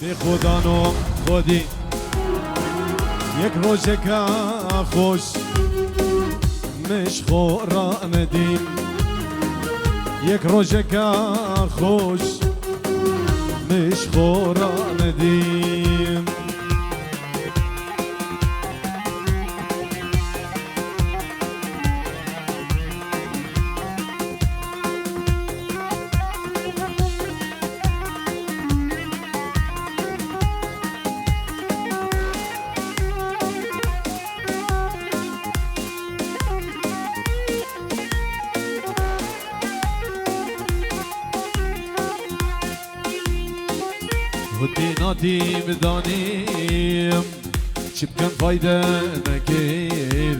به خدا نام خودی یک روزه که خوش مش خورا ندیم یک روزه که خوش مش خورا ندیم هدی نادیم دانیم چی بکن فایده نکیر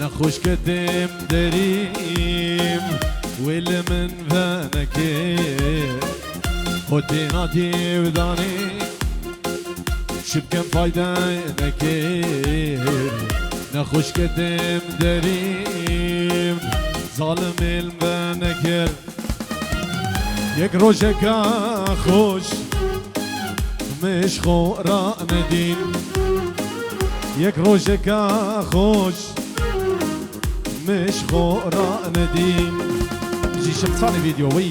نخوش کدیم دریم ویل من و نکیر هدی نادیم دانیم چی بکن فایده نکیر نخوش کدیم دریم ظالم علم و نکیر یک روزه که خوش مش خورا ندیم یک روزه که خوش مش خورا ندیم جی شمسانی ویدیوی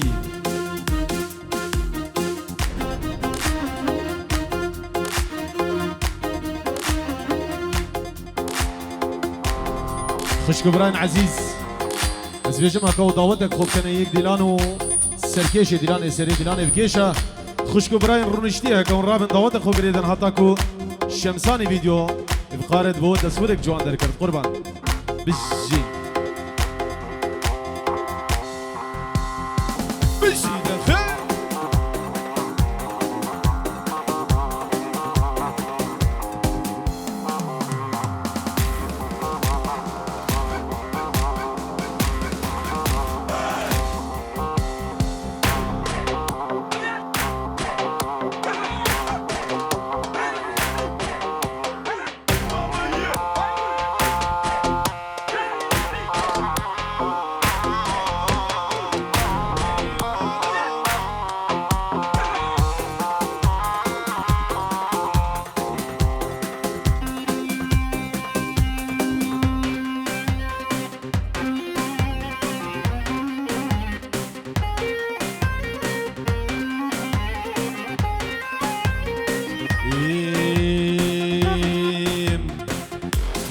خوشگبران عزیز از بیجم اکاو داوتک خوب کنه یک دیلان و سرکیش دیلان سری دیلان افکیشه خوشکو براین رونشتیه که اون رابن داوت خوب گریدن حتی که شمسانی ویدیو بقارد بود تصویرک جوان در کرد قربان بجی بجی دخل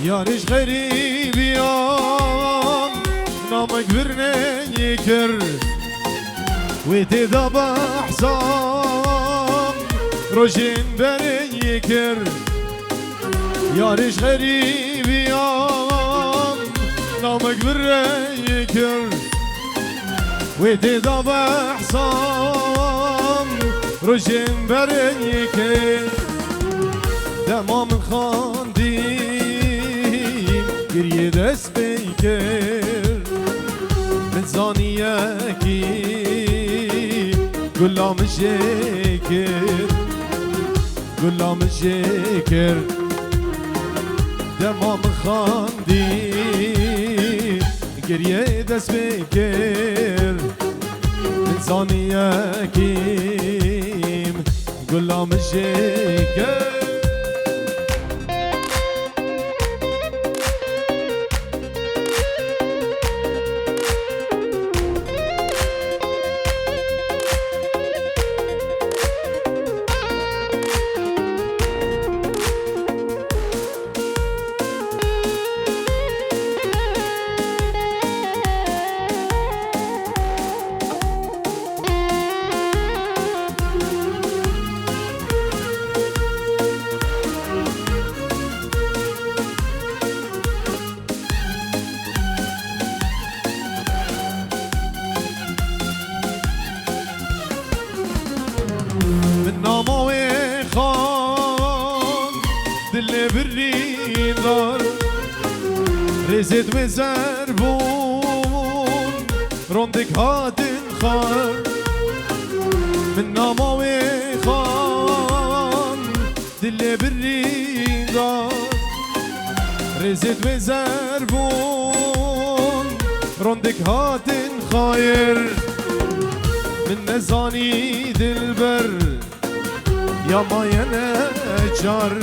یارش غریبیان نامک برنه یکر و تیدا بحثان روشین برنه یکر یارش غریبیان نامک برنه یکر و تیدا بحثان روشین برنه یکر دمام خاندی گریه دست بیکر من زانیه کی گلام شکر گلام شکر دمام خاندی گریه دست بیکر من زانیه کیم گلام شکر رزت و زربون روندک هاتن خار من ناماوی خان دل برین دار رزت و زربون روندک هاتن خایر من نزانی دل بر يا مايا نجار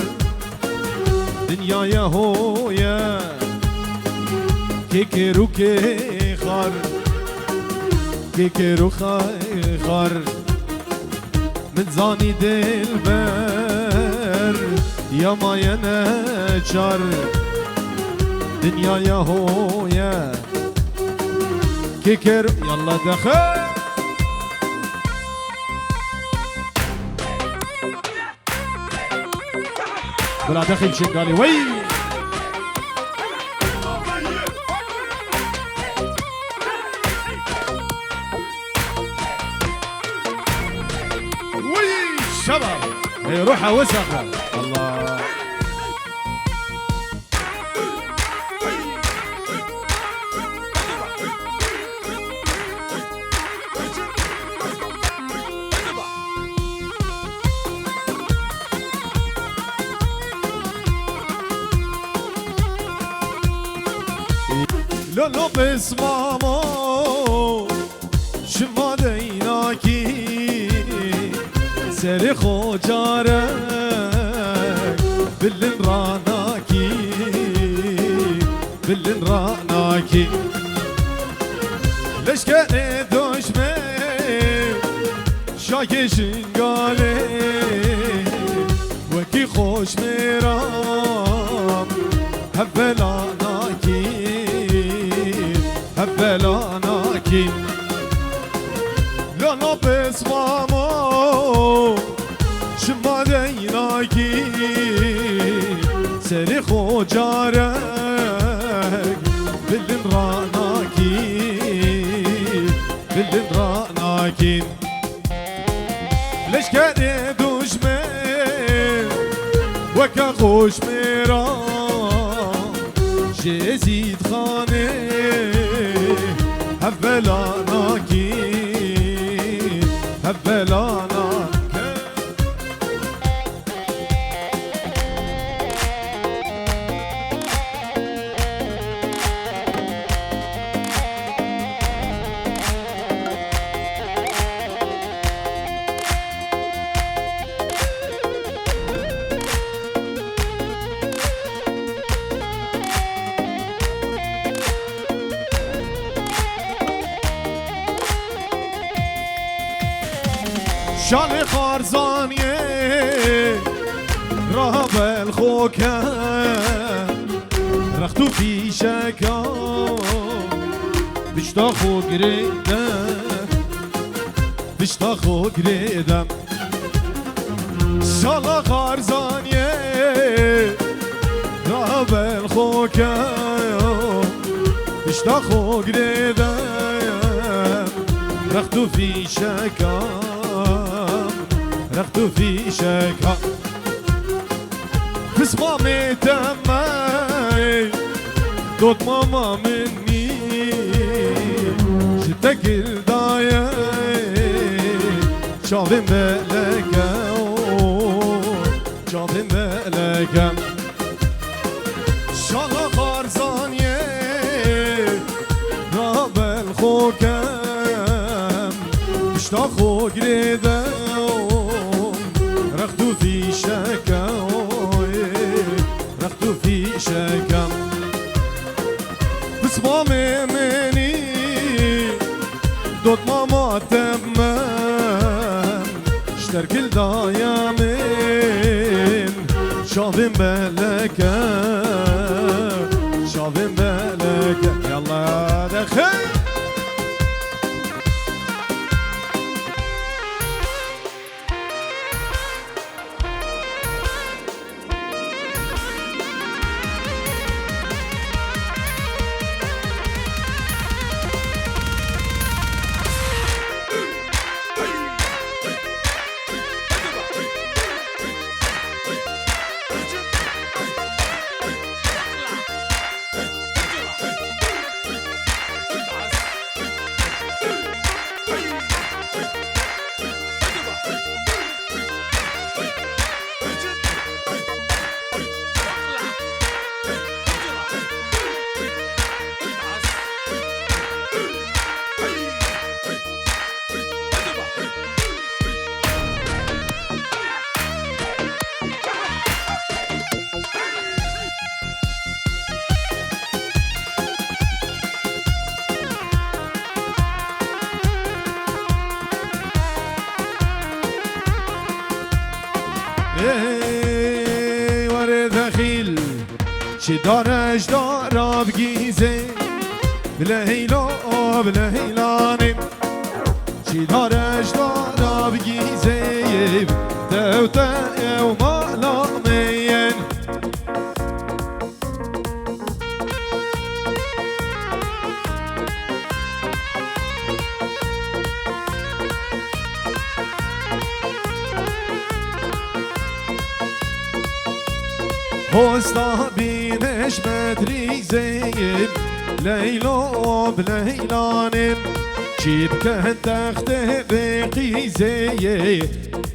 دنيايا هويا كيكيرو كيخار كيكيرو خيخار من زاني دلبر يا مايا نجار دنيايا هويا كيكيرو يلا دخل بلا دخل شنقالي وي وي شباب هي روحها وسخة الله لولو بس ماما شما دیناکی سر خوجارک بلن راناکی بلن راناکی لشکر دشمه شاک شنگاله وکی خوش میرام هبلاناکی هبلاناکی لانا بس ماما شما دیناکی سری خوجارک بلن راناکی بلن راناکی لشکر دشمه وکا خوش میرام جزید خانه هبلاناکی هبلاناکی شال خارزانیه راه بالخوکه رختو پیشکا بشتا خو گریدم بشتا خو گریدم شال خارزانیه راه بالخوکه بشتا خو گریدم رختو پیشکا رخت في شكا بس مامي تماي دوت ماما مني جتك الدايا شافي ملكا شافي ملكا شالا خارزانية راب الخوكم اشتاخو قريدا رختو في شكا رختو في شكا بس مامي مني دوت ماما تمام اشترك الدايا من شافي ملكا شافي ملكا يلا دخل ورد دخیل چی دارش دارم گیزه بلیلا بلیلانم چی دارش دارم گیزه دوتا و مالامین Hosta bineş medrizeyim Leylo bleylanim Çipken tehte bekizeyi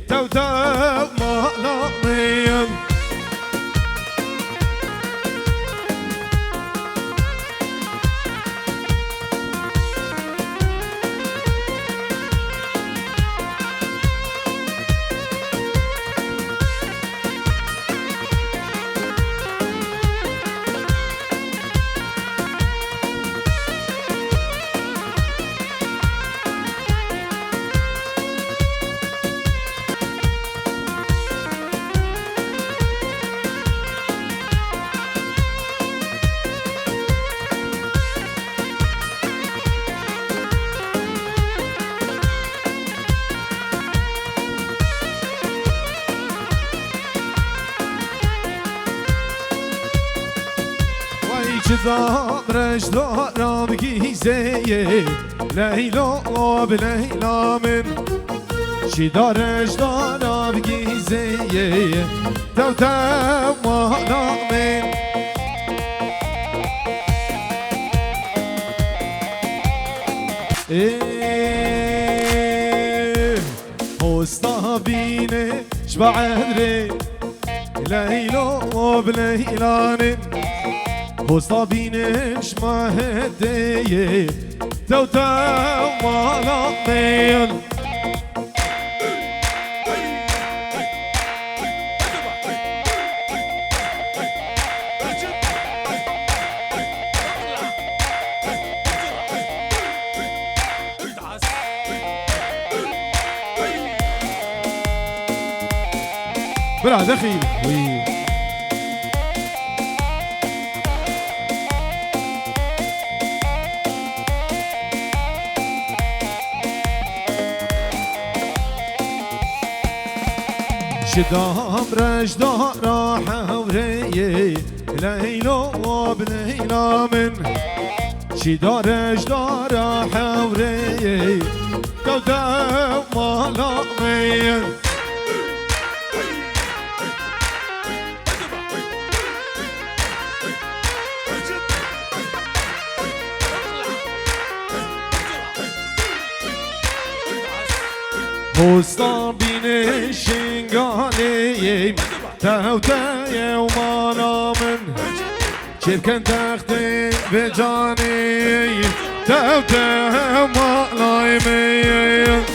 Tev tev malamıyım Zabrış darab gizeye Leyla Leyla min Şidarış darab gizeye Tev tev mana min Hosta bine şba'adre Leyla Leyla Hosta bineş mahedeye Tev tev malamıyım بلا دخيل شدام رش دارا حوریه لیلا بلیلا من شدارش دارا حوریه دو دو مالا من Hosta bine şingaleyim Tevteye umanamın Çirken tehti ve caneyim Tevteye umanayım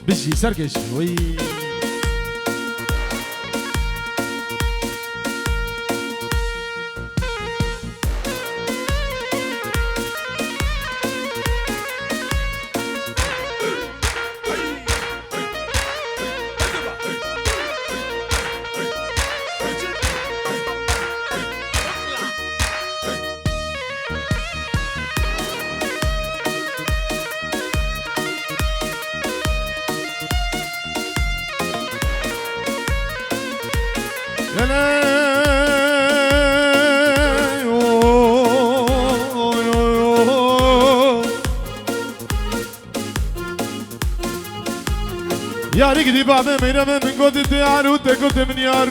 بشي سركش وي ياري قدي بابا مينا من قد تيار وتقد من يار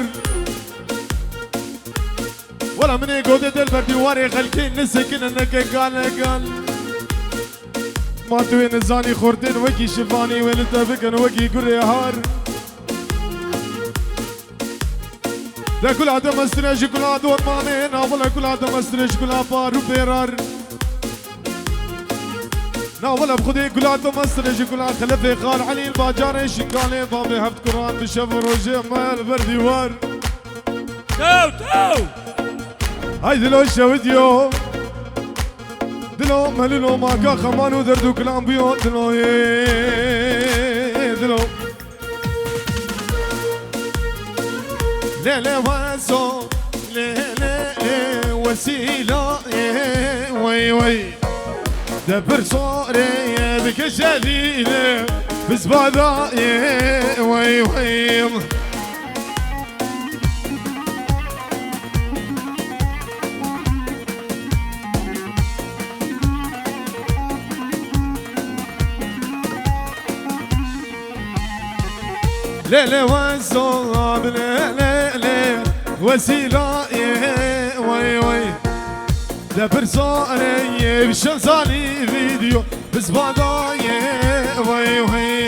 ولا من قد البردي واري خلكين نسكن انك قال ما توين الزاني خورتين وكي شفاني وين تفكن وكي قري هار كل عدم استريج كل عدوان مانين ناولا كل عدم استريج كل عبارو بيرار ناولا بخدي كل عدم استريج كل خلفي خال علي الباجاري شكالي بابي هفت قرآن بشفر وجمال برديوار تو هاي دلو الشوديو دلو مللو ماكا خمانو دردو كلام بيون دلو دلو ليلة واسو ليلة وسيلة وي وي دبر صوري بك شديدة بزبادة وي وي ليلة واسو ليلة وسيلة وي وي دبر صوري بشمساني فيديو بزبادة وي وي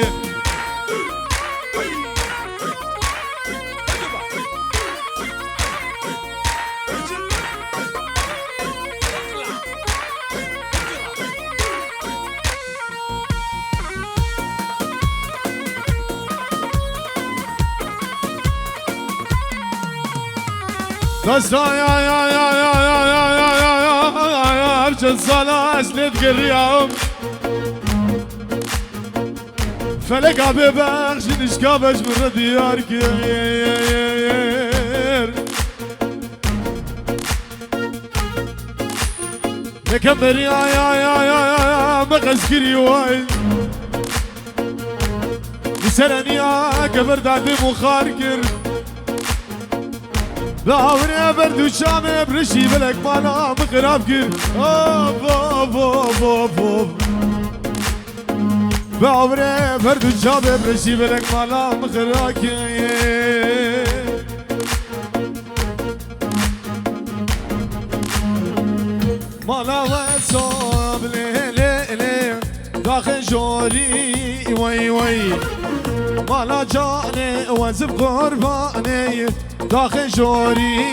دستا يا بجد صلاة نذكر اليوم فلك عبي بخش نشكابش من ديار كير نكمل يا مغزكري واي نسرني يا كبر دعبي مخاركر باوري بردو شامي برشي بلك مانا مقراب كر باوري بردو شامي برشي بلك مانا مقراب كر مالا وصاب ليلي داخل جولي وي وي مالا جاني وزب قرباني داخل جوري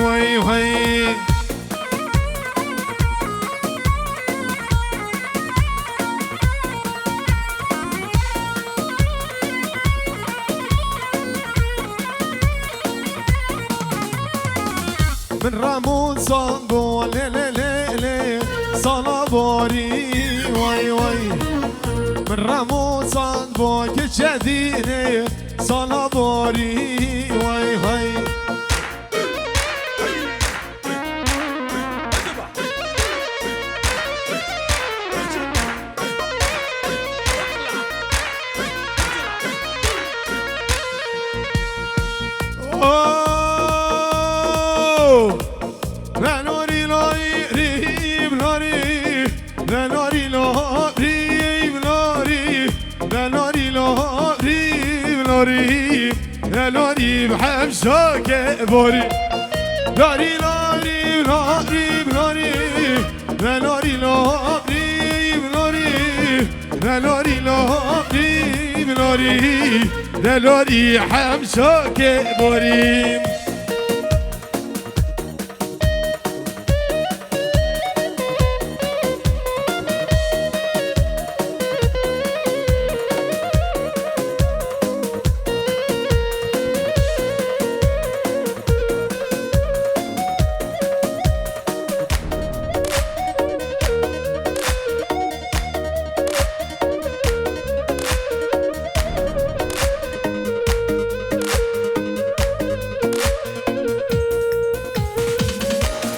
وي وي من رامون صنبو لي صلابوري وي وي من رامون صنبو كجديني صلابوري وي وي لوري بحمشاك بوري لوري لوري لوري لوري لوري لوري لوري لوري لوري لوري لوري حمشاك بوري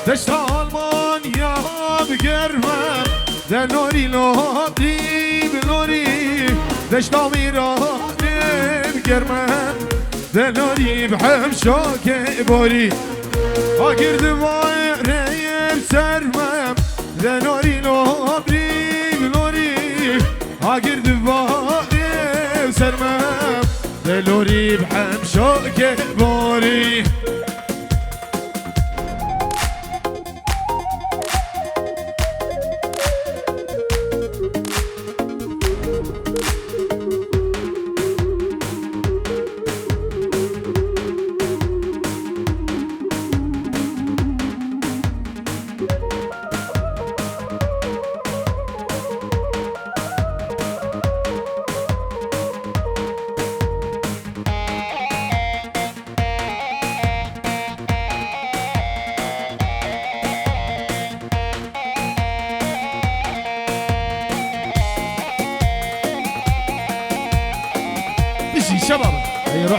دشت ألمانيا بقرمة ده نوري لوري بلوري دشت أميراني بقرمة ده نوري بحمشاك بوري آخر دوايري بسرمة ده نوري لوري بلوري آخر دوايري بسرمة ده نوري بحمشاك بوري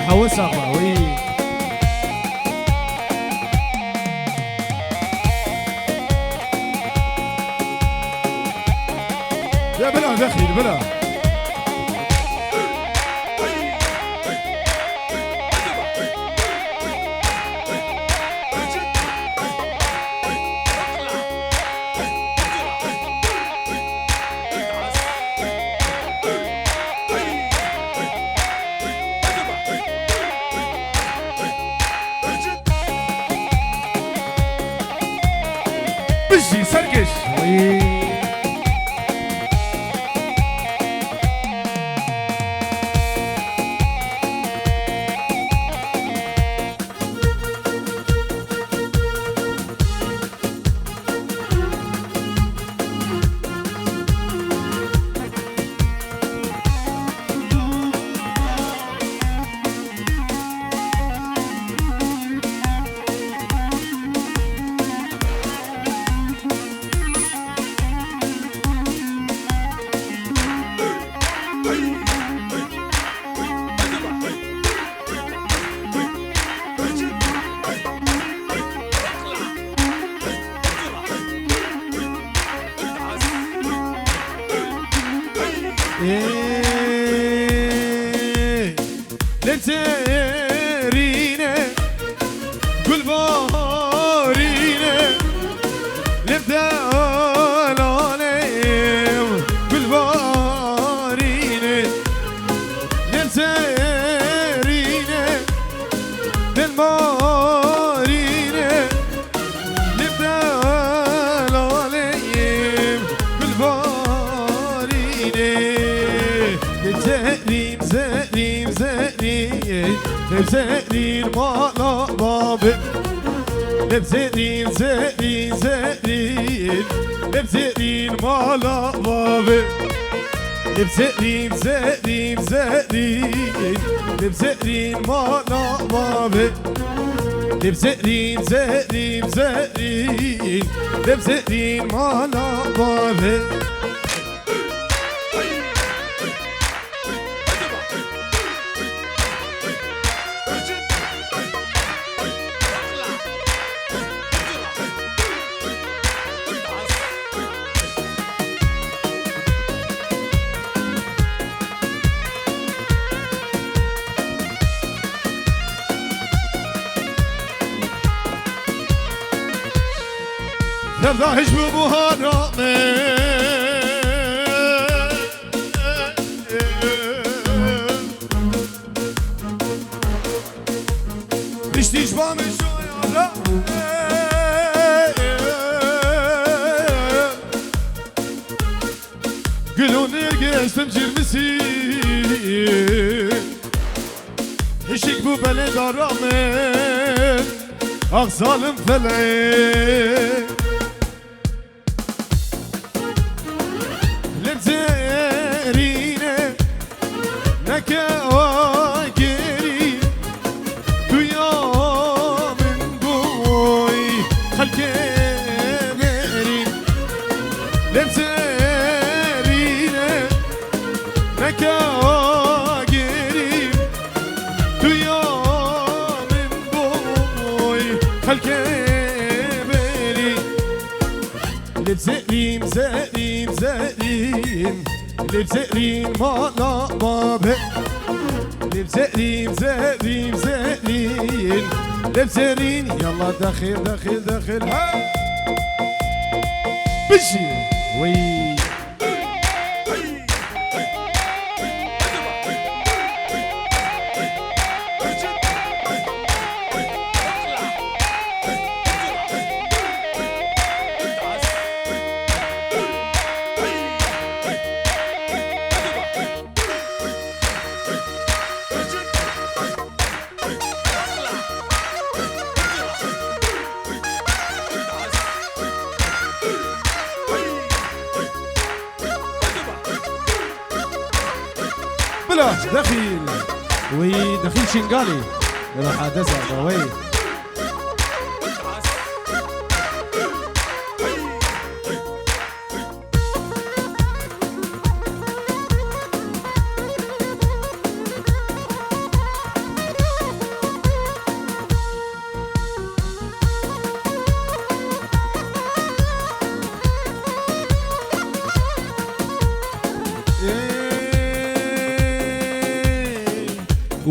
حوس أخوة وي يا بلا دخيل بلا بجي سرقش وي لبترينه كل بارينه لبدال عليهم كل بارينه لبترينه للمارينه لبدال عليهم كل بارينه زهرين زهرين زهرين زهرين مالا بابي زهرين زهرين زهرين زهرين مالا بابي زهرين زهرين زهرين زهرين مالا بابي زهرين زهرين زهرين زهرين مالا بابي تفضحش ببهارامي رشتيش بامي شوية قلون نرقش جرمسين هشيك بو بلد رامي أغزالم فلعين لبزيرينه نكواكري دويا من بوي خلقي غيرين لبزيرينه نكواكري دويا من بوي خلقي غيرين لبزيرين زيرين زيرين لبزيرين مالا بابي لبزيرين زيرين زيرين لبزيرين يلا دخل دخل دخل بشي وي بلا دخيل وي دخيل شنغالي راح ادزع وي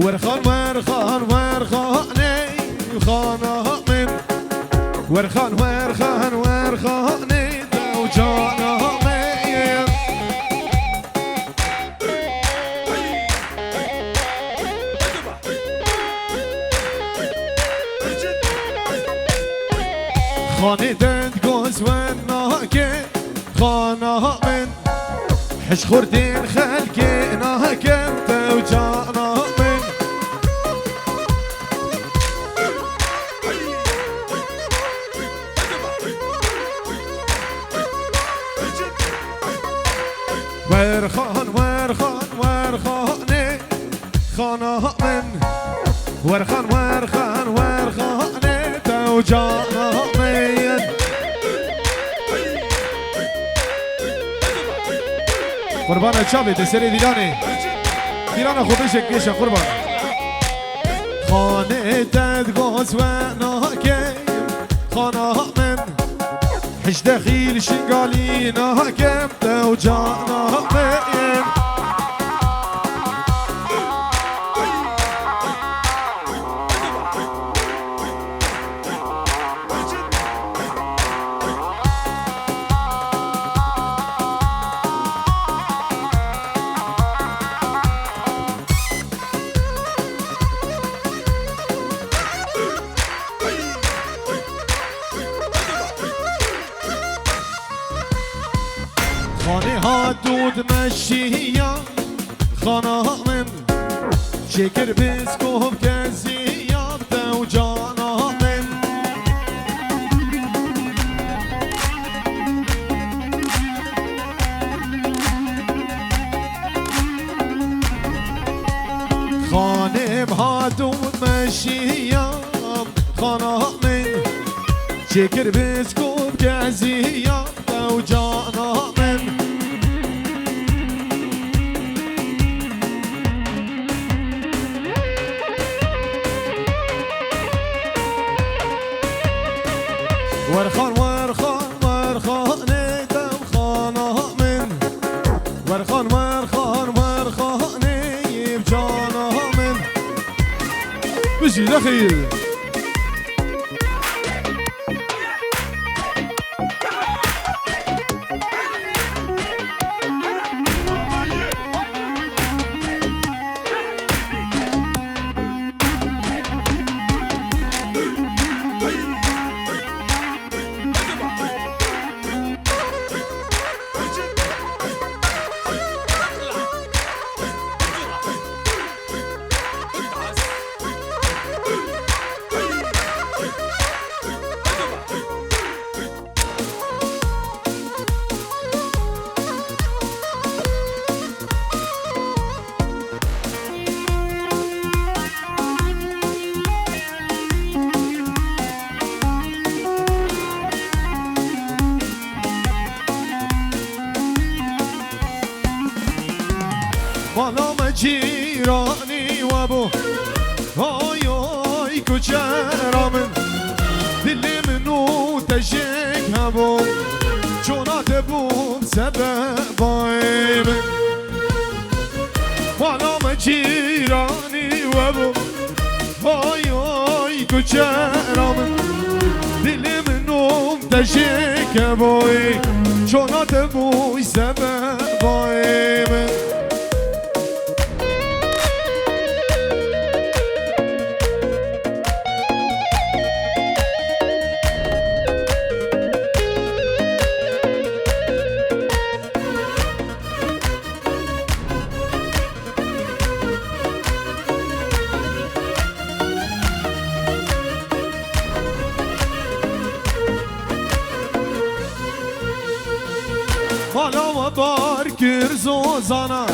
ورخان ورخان ورخاني خانه من ورخان ورخان ورخاني دوجانا من خاني دند قوس وناكي خانه من حش خردين خلقي ناكم دوجانا من ورخان ورخان ورخاني خانه من ورخان ورخان ورخاني توجانا من قربان الشابي تسري ديلاني ديلانا خودشك كيشا قربان خانه تدقوز وناكي خانه من حش دخيل شنقالي ناكم توجانا من خانه ها دود مشیه خانه من شکر بسکوب کسی یابده و جانا من خانه ها دود مشیه خانه من شکر بسکوب کسی یابده و جانا من ورخان ورخان ورخاني دم خانه من ورخان ورخان ورخاني بجانا من بجي دخيل بالام جیرانی و بو آی آی کجرا من دل منو تشک هبو چونات بوم سبب آی من بالام جیرانی و بو آی آی کجرا من دل منو تشک هبو چونات بوم سبب آی من حالا و بار کرز و زنان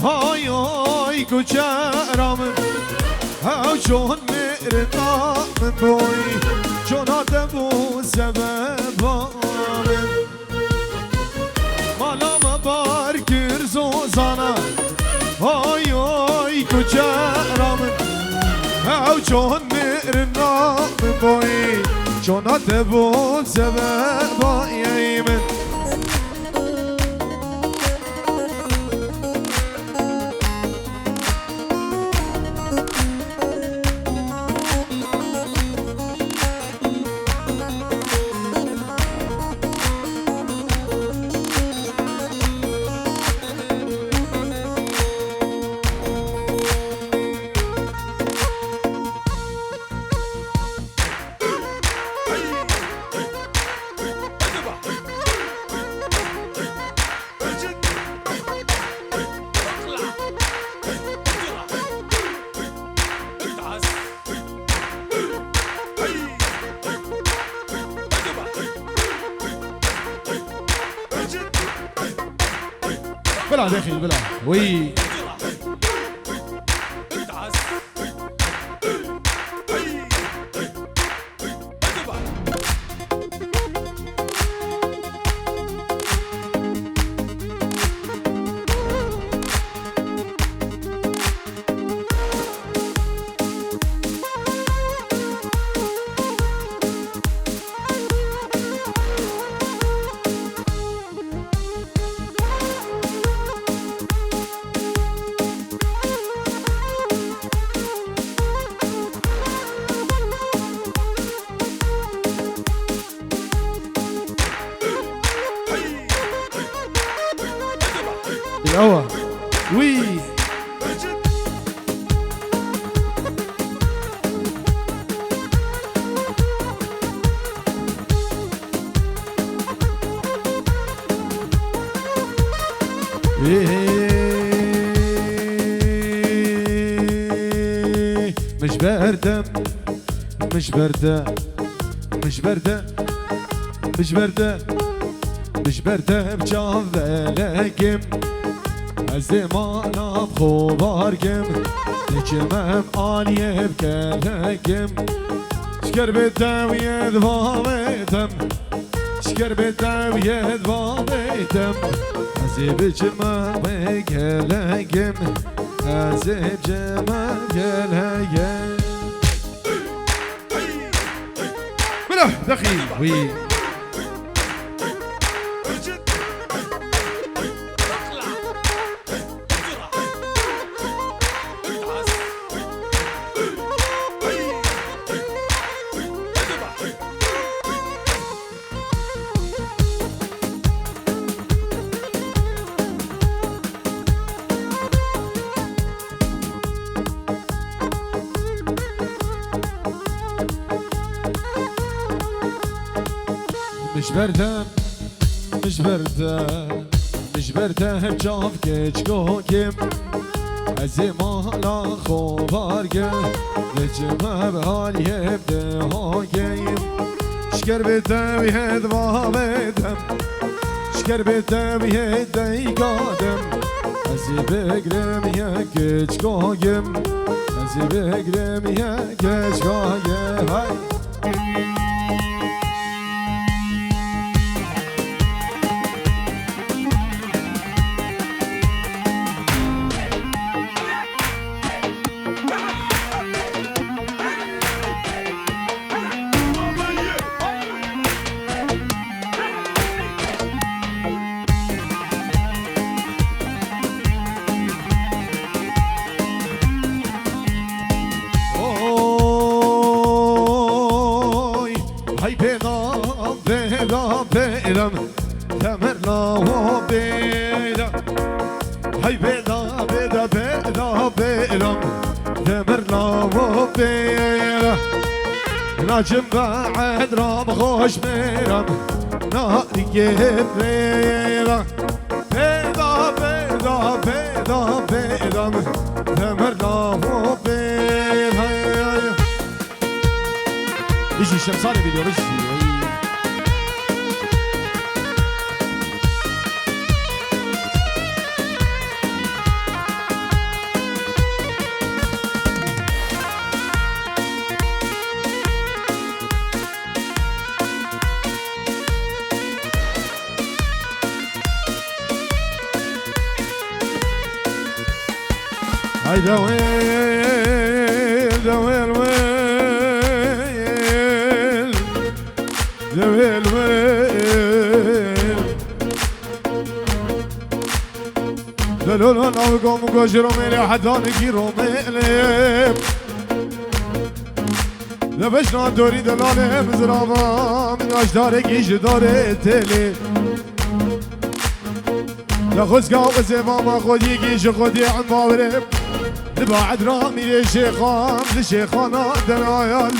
های های کچرام او چون مرنام بوی چونات بو سبب آمن حالا و بار کرز و زنان های های کچرام او چون مرنام بوی چونات بو سبب آمن بلا داخل بلا وي الهوا وي مش باردة مش باردة مش باردة مش باردة مش باردة بجاف لكم زمانم خوبارگم نکمم آلیه بکلگم شکر بدم ید وامدم شکر بدم ید وامدم عزیب جمم بکلگم عزیب جمم بکلگم بلا دخیل وی مش باردة مش باردة مش باردة بجاف كيشكوكم زمانا خوبارگم نجمه بحال يبده هاگیم شکر بدم ید وامدم شکر بدم ید دیگادم ازی بگرم یک کچکاگم ازی بگرم یک کچکاگم های هاي بيضا بيضا بيضا تمرنا وبيضا هاي بيضا بيضا بيضا بيضا تمرنا وبيضا نجم بعد رام خوش ميرم ناري بيضا بيضا بيضا بيضا بيضا تمرنا وبيضا يجي الشمساني فيديو بس هاي دويل دويل ويل دويل ويل دلولو ناوكم وكوشرو ميلي حتى نكيرو ميلي لبشنا دوري دلالي مزرابا من اشدارك ايش داري تلي لخوزكا وزيباما خودي كيش خودي عن باورب لبعد رامي لشيخان لشيخانا دنايال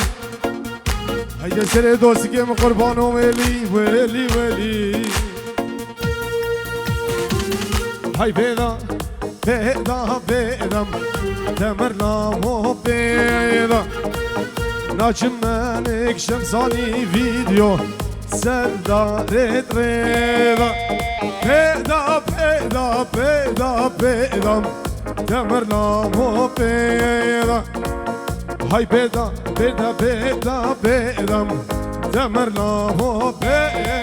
هيا سري دوسكي من قربانو ويلي ويلي ويلي هاي بيضا بيضا بيضا تمرنا مو بيضا ناچم منك شمساني فيديو سردار تريضا بيضا بيضا پیدا پیدا پیدا دمرنا مو پیدا های پیدا پیدا پیدا پیدا دمرنا مو پیدا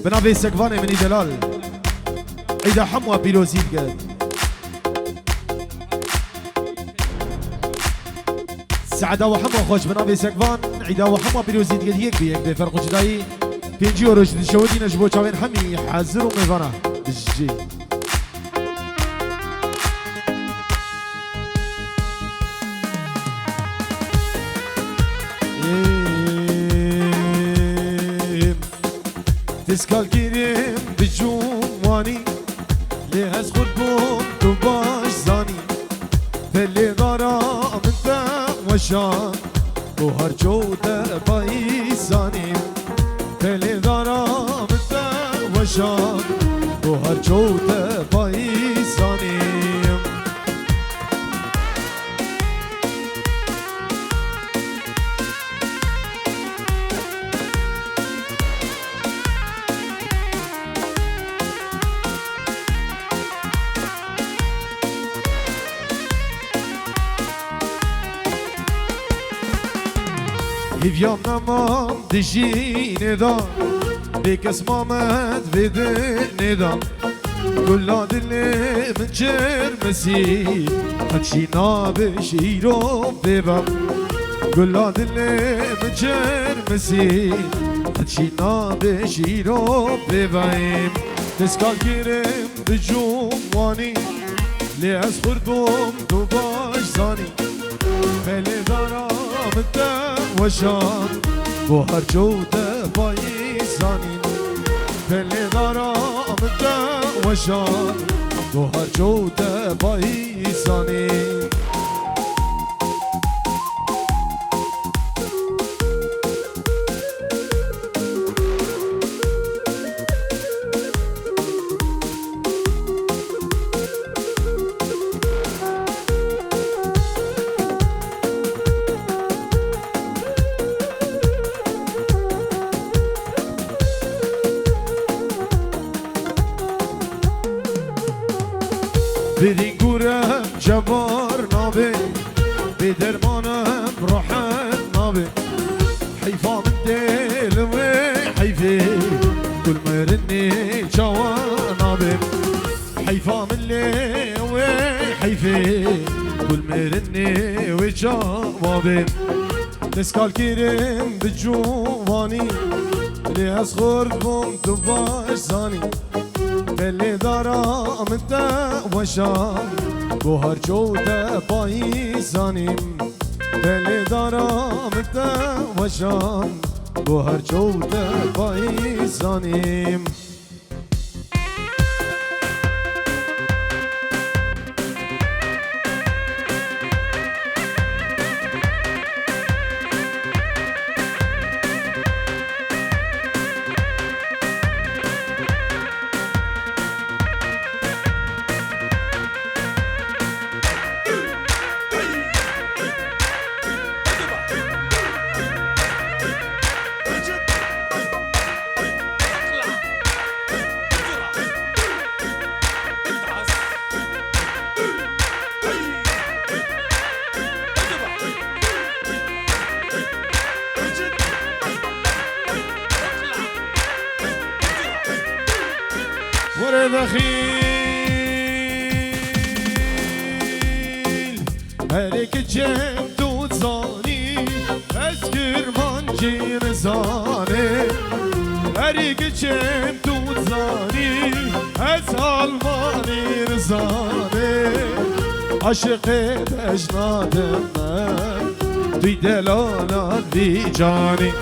بنابي سكفاني مني دلال عيدا حموة بيروزيد قال سعدا وحموة خوش بنابي سكفان عيدا وحموة بيروزيد قال هيك بفرق جداي بينجي وروش شودين اجبو شاوين حمي حازروا ميفانا بالجي تسكال كريم بجواني لهز خود بوم تو باش زاني فاللي غرام انت وشان بوهر جودة بايزاني فاللي غرام انت وشان بوهر جودة بايزاني Hivjam namam dişine dan Bekes mamet vedene dan Kulla dilimin cermesi Hakşina beşiro bebam Kulla dilimin cermesi Hakşina beşiro bebam Teskal girim bicumvani Li ez khurdum du baş zani Beli daram da وشان بو هر جوده بایزانین پلی دارم ده وشان بو هر جوده بایزانین بدین گورم جبار نابه به درمانم راحت نابه حیفا من دل و حیفه کل مرنی جوان نابه حیفا من لی و حیفه کل مرنی و جوابه تسکال کرم بجوانی لی از خورد بوم تو باش زانی بلی دارم ده وشان بو هر جوده پایزانیم بلی دارم ده وشان بو هر جوده پایزانیم ورد أخي هرك جم تو زانی از کرمانجی رزانه هرک جم تو زانی از آلمانی رزانه عاشق اجنادم من توی دلانا دی جانی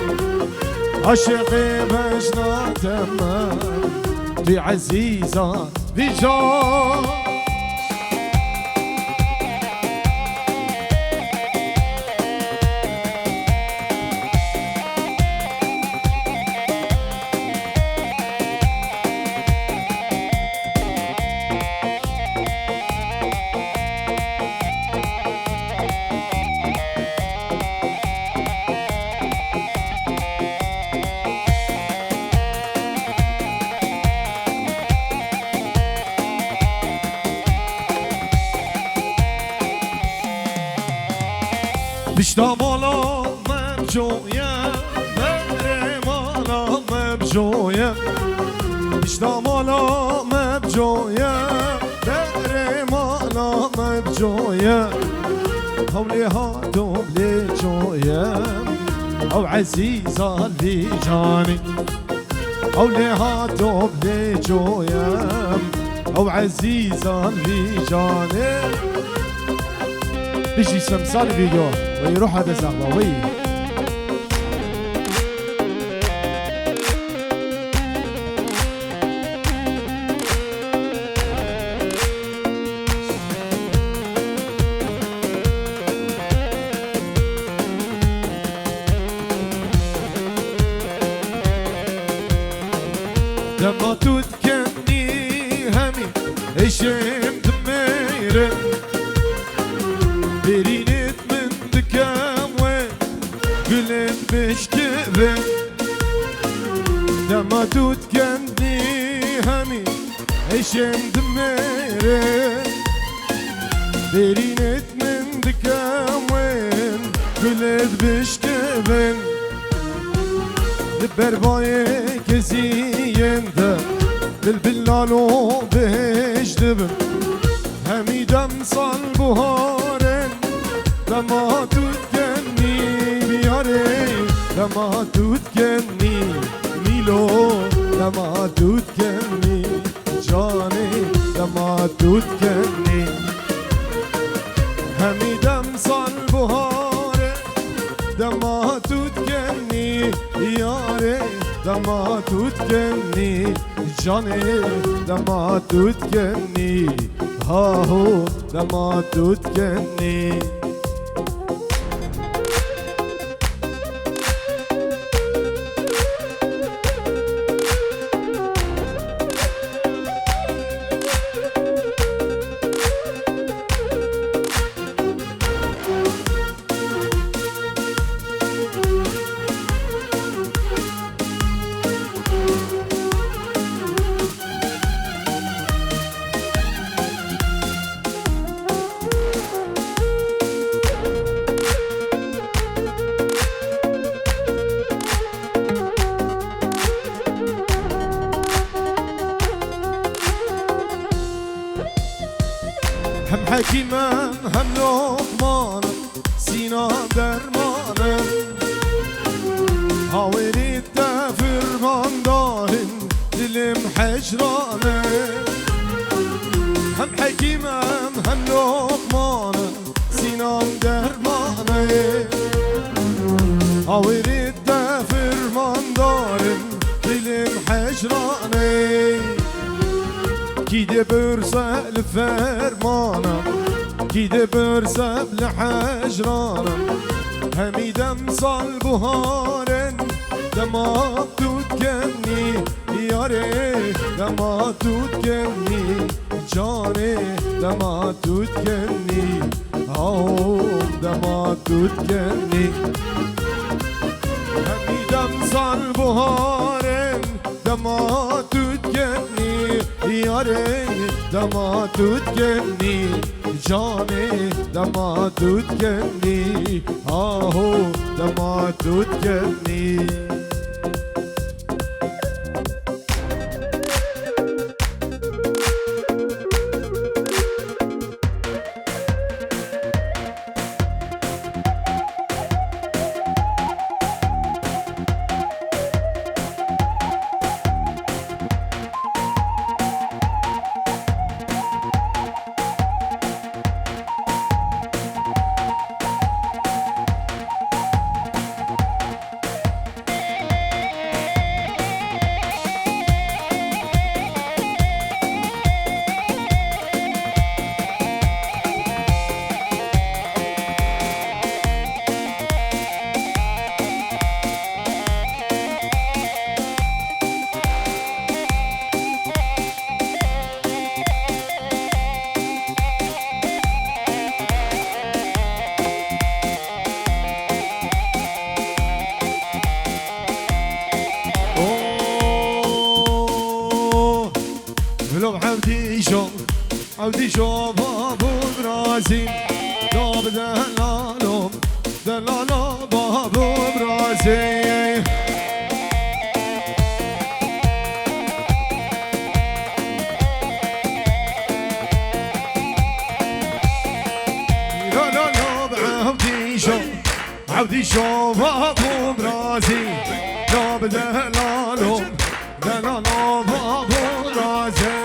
عاشق اجنادم من توی عزیزان دی جان بشتا مالا مبجویم بر مالا مبجویم بشتا مالا مبجویم بر مالا مبجویم حولی ها دوبلی جویم او عزیزا لی جانی حولی ها دوبلی جویم او عزیزا لی جانی بيجي سمسار فيديو ويروح هذا زغلوي لما تذكرني همي اشم دميري برينت من دكام وين قلت بشكبه لما تذكرني همي اشم دميري برينت من دكام وين قلت بشكبه برباي كزينده بالبلالو بهجدبن همي دم صال بهارن لما تتكني بياري لما تتكني ميلو لما تتكني جاني لما تتكني همي دم صال بهارن لما تتكني ياري لما تتكني جاني لما تتكني ها هو لما تتكني هم حکیمم هم لقمانم سینا درمانم هاوریت فرمان دارن دلم حجرانه هم حکیمم هم لقمانم سینام درمانه هاوریت فرمان دارن دلم حجرانه كيدي برسة لفرمانة كيدي برسة لحجرانة همي دم صال بهارن دما تتكني ياري دما تتكني جاني دما تتكني دما تتكني همي دم صال بهارن دما تتكني ياري دما تتكني جاني دما تتكني دما تتكني شو عودي شو بابو برازيل لاب دلالو دلالو بابو برازيل لا لا لا بعودي شو عودي شو بابو برازيل لاب دلالو دلالو بابو برازيل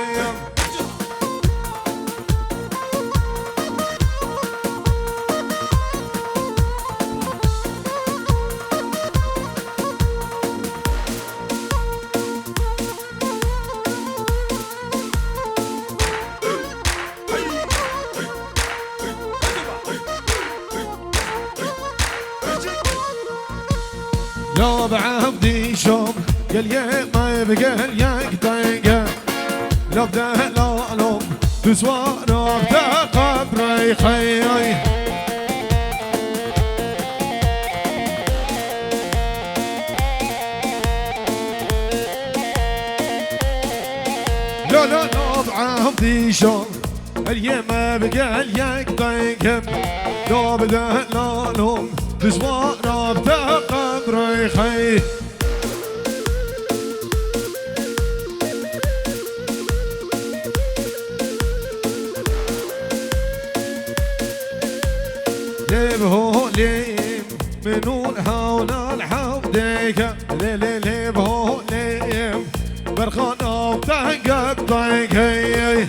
لا بعبدي شوم قال يا ما بقال يا قطيقة لا بدا لا لوم تسوارا بدا قبري خيي لا لا لا بعبدي شوم قال يا ما بقال يا قطيقة لا بدا لا لوم تسوارا بدا قبري خيي ليبهو ليم منون حول الحوديك ليلي ليبهو ليم برخانة وتنقب ضيكي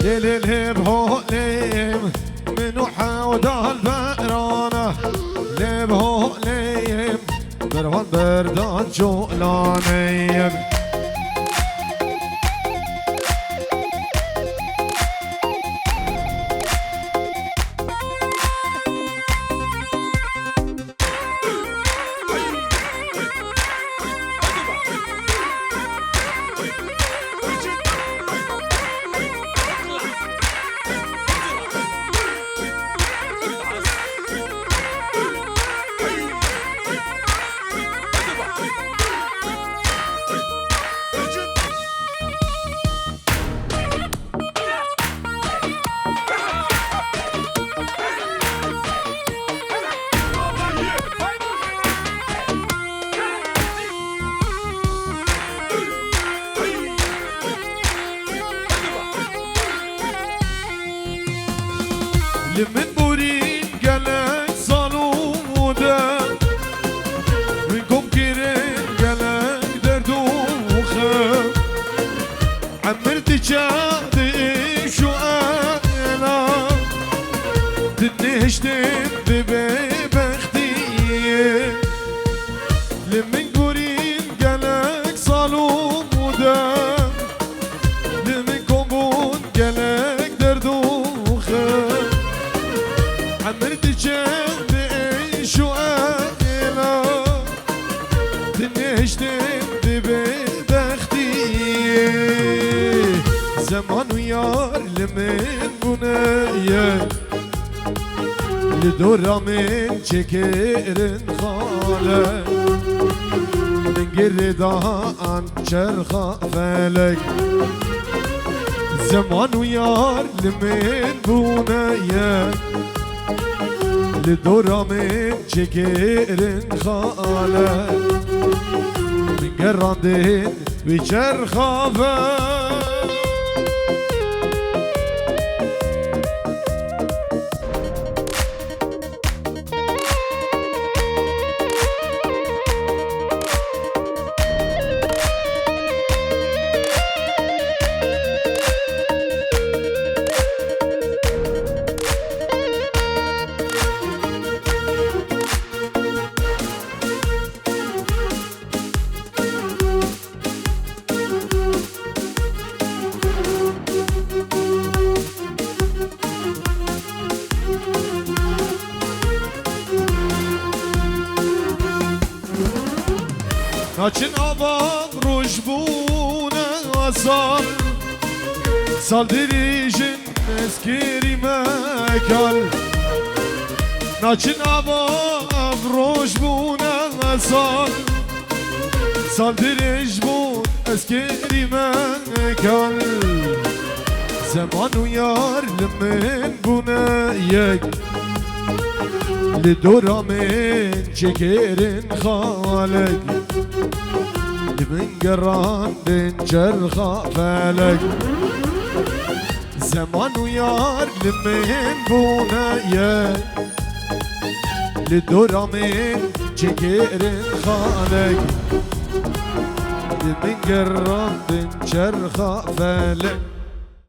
ليلي ليبهو ليم منو حود البقرانة ليبهو ليم برهان بردان جولانيم لمن بورين قالك صالودا منكم كيرين قالك دردوخة عمرت جادي شو أنا تنهشتم ببختي لمن بورين قالك صالودا لمنكم بون قالك دردوخة عمرت جنبي شو أنا تنهشتم ببختي زمان ويار لمن بنايا لدورا من شكرن خالة من قردها عن شرخة فلك زمان ويار لمن بنايا لدورا من شكرن خالة من قرندين بشرخة فلك Naçin avam ruj bune asal Sal dirijin eskiri mekal ناچن آبا روش بونه سال درش بود از کری من کل زمان و یار لمن بونه یک لدورا من چکرین خالک لمن گراندن چرخا فلک زمان و یار لمن بونه یک لدورا من چکرین خالک لمن گراندن چرخا فلک